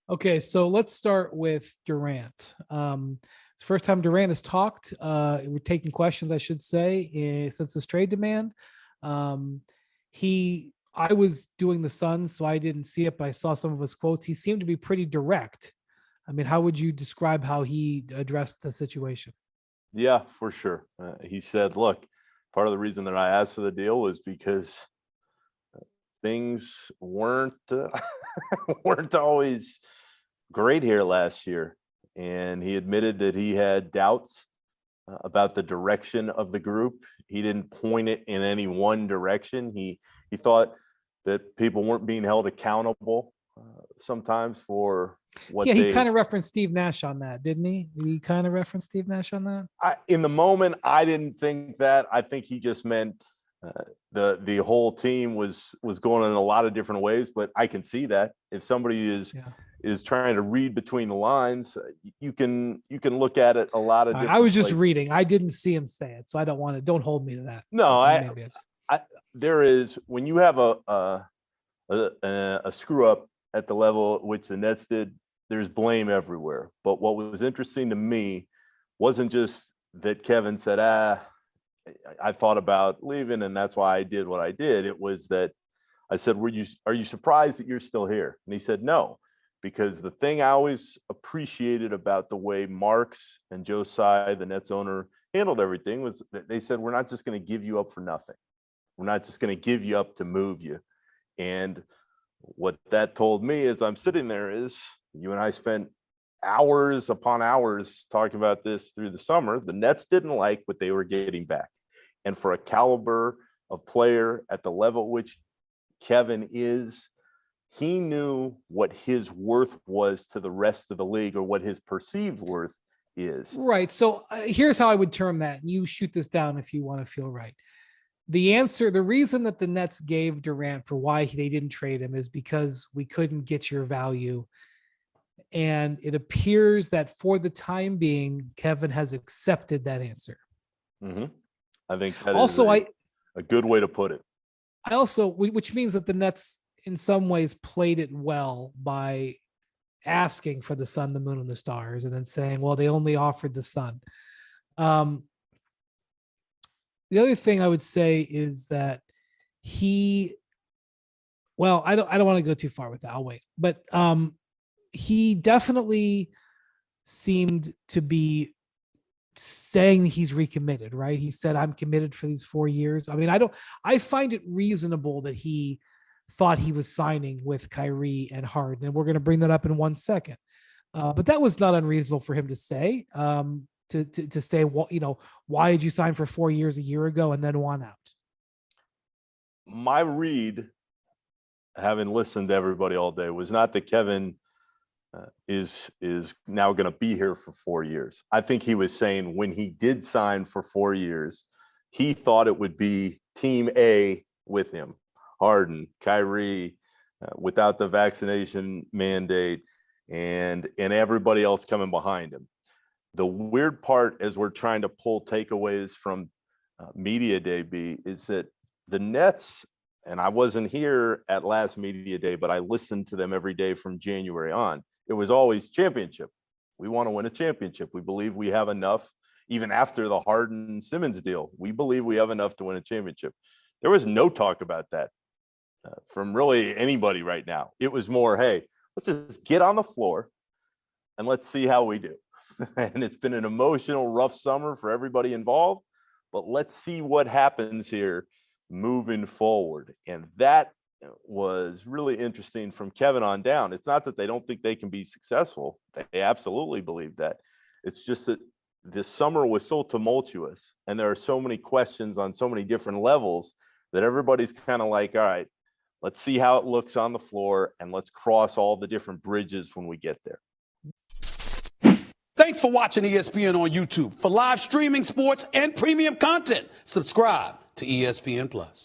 Okay, so let's start with Durant. It's the first time Durant has talked. We're taking questions, I should say, since this trade demand. Um, I was doing the Suns, so I didn't see it, but I saw some of his quotes. He seemed to be pretty direct. I mean, how would you describe how he addressed the situation? Yeah, for sure. He said, "Look, part of the reason that I asked for the deal was because things weren't weren't always great here last year." And he admitted that he had doubts about the direction of the group. He didn't point it in any one direction. He thought that people weren't being held accountable sometimes for Yeah, what he they kind of referenced Steve Nash on that, didn't he? He kind of referenced Steve Nash on that. in the moment, I didn't think that. I think he just meant the whole team was going in a lot of different ways. But I can see that if somebody Yeah. is trying to read between the lines, you can look at it a lot of I different was just places. reading. I didn't see him say it, so I don't want to. Don't hold me to that. No, But maybe it's. I there is when you have a screw up at the level at which the Nets did, there's blame everywhere. But what was interesting to me wasn't just that Kevin said, I thought about leaving and that's why I did what I did. It was that I said, are you surprised that you're still here? And he said, no, because the thing I always appreciated about the way Marks and Joe Tsai, the Nets owner, handled everything was that they said, we're not just going to give you up for nothing. We're not just going to give you up to move you. And what that told me as I'm sitting there is you and I spent hours upon hours talking about this through the summer. The Nets didn't like what they were getting back. And for a caliber of player at the level at which Kevin is, he knew what his worth was to the rest of the league, or what his perceived worth is. Right. So here's how I would term that. You shoot this down if you want to feel right. The reason that the Nets gave Durant for why they didn't trade him is because we couldn't get your value. And it appears that for the time being, Kevin has accepted that answer. Mm-hmm. I think that Also, is a good way to put it. I also, which means that the Nets in some ways played it well by asking for the sun, the moon, and the stars, and then saying, well, they only offered the sun. The other thing I would say is that I don't want to go too far with that. I'll wait. But he definitely seemed to be saying he's recommitted, right? He said, I'm committed for these 4 years. I mean, I find it reasonable that he thought he was signing with Kyrie and Harden, and we're going to bring that up in 1 second. But that was not unreasonable for him to say, to say, well, why did you sign for 4 years a year ago and then want out? My read, having listened to everybody all day, was not that Kevin is now going to be here for 4 years. I think he was saying when he did sign for 4 years, he thought it would be Team A with him, Harden, Kyrie, without the vaccination mandate, and everybody else coming behind him. The weird part, as we're trying to pull takeaways from Media Day, B, is that the Nets, and I wasn't here at last Media Day, but I listened to them every day from January on. It was always championship. We want to win a championship. We believe we have enough, even after the Harden-Simmons deal. We believe we have enough to win a championship. There was no talk about that from really anybody right now. It was more, hey, let's just get on the floor and let's see how we do. And it's been an emotional, rough summer for everybody involved, but let's see what happens here moving forward. And that was really interesting from Kevin on down. It's not that they don't think they can be successful. They absolutely believe that. It's just that this summer was so tumultuous and there are so many questions on so many different levels that everybody's kind of like, all right, let's see how it looks on the floor and let's cross all the different bridges when we get there. Thanks for watching ESPN on YouTube. For live streaming, sports, and premium content, subscribe to ESPN Plus.